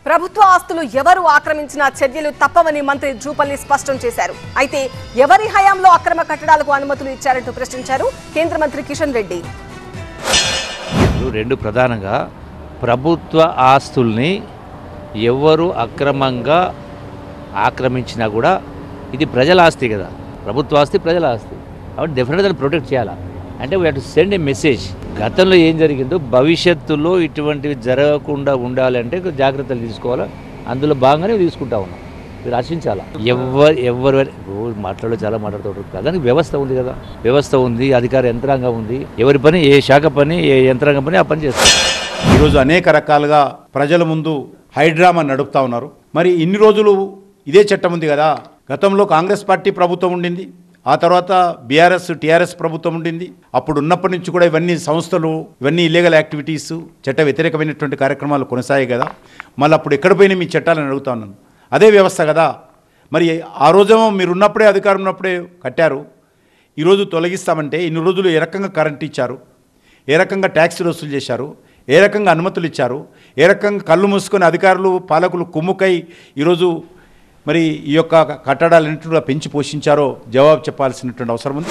ప్రభుత్వ ఆస్తులు ఎవరు ఆక్రమించినా చర్యలు తప్పవని మంత్రి జూపల్లి స్పష్టం చేశారు. అయితే ఎవరి హయాంలో అక్రమ కట్టడాలకు అనుమతులు ఇచ్చారంటూ ప్రశ్నించారు కేంద్ర మంత్రి కిషన్ రెడ్డి. రెండు ప్రధానంగా ప్రభుత్వ ఆస్తుల్ని ఎవరు అక్రమంగా ఆక్రమించినా కూడా ఇది ప్రజల ఆస్తి కదా, ప్రభుత్వ ఆస్తి ప్రజల ఆస్తి, కాబట్టి డెఫినెట్గా దాన్ని ప్రొటెక్ట్ చేయాలా. అంటే we have to send A message. గతంలో ఏం జరిగిందో భవిష్యత్తులో ఇటువంటివి జరగకుండా ఉండాలంటే జాగ్రత్తలు తీసుకోవాలా. అందులో భాగంగానే తీసుకుంటా ఉన్నాం. మీరు ఆశించాలా. ఎవరు మాట్లాడో చాలా మాట్లాడుతుంటారు. దానికి వ్యవస్థ ఉంది కదా, వ్యవస్థ ఉంది, అధికార యంత్రాంగం ఉంది. ఎవరి పని, ఏ శాఖ పని, ఏ యంత్రాంగం పని ఆ పని చేస్తారు. ఈరోజు అనేక రకాలుగా ప్రజల ముందు హైడ్రామా నడుపుతా ఉన్నారు. మరి ఇన్ని రోజులు ఇదే చట్టం ఉంది కదా. గతంలో కాంగ్రెస్ పార్టీ ప్రభుత్వం ఉండింది, ఆ తర్వాత బీఆర్ఎస్ టీఆర్ఎస్ ప్రభుత్వం ఉండింది. అప్పుడు ఉన్నప్పటి నుంచి కూడా ఇవన్నీ సంస్థలు, ఇవన్నీ ఇల్లీగల్ యాక్టివిటీస్, చట్ట వ్యతిరేకమైనటువంటి కార్యక్రమాలు కొనసాగాయి కదా. మళ్ళీ అప్పుడు ఎక్కడ పోయినా మీ చట్టాలను అడుగుతా ఉన్నాను. అదే వ్యవస్థ కదా. మరి ఆ రోజేమో మీరు ఉన్నప్పుడే, అధికారం ఉన్నప్పుడే కట్టారు. ఈరోజు తొలగిస్తామంటే ఇన్ని రోజులు ఏ రకంగా కరెంట్ ఇచ్చారు, ఏ రకంగా ట్యాక్సీలు వసూలు చేశారు, ఏ రకంగా అనుమతులు ఇచ్చారు, ఏ రకంగా కళ్ళు మూసుకొని అధికారులు పాలకులు కుమ్ముకై ఈరోజు మరి ఈ యొక్క కట్టడాలన్నింటినీ పెంచి పోషించారో జవాబు చెప్పాల్సినటువంటి అవసరం ఉంది.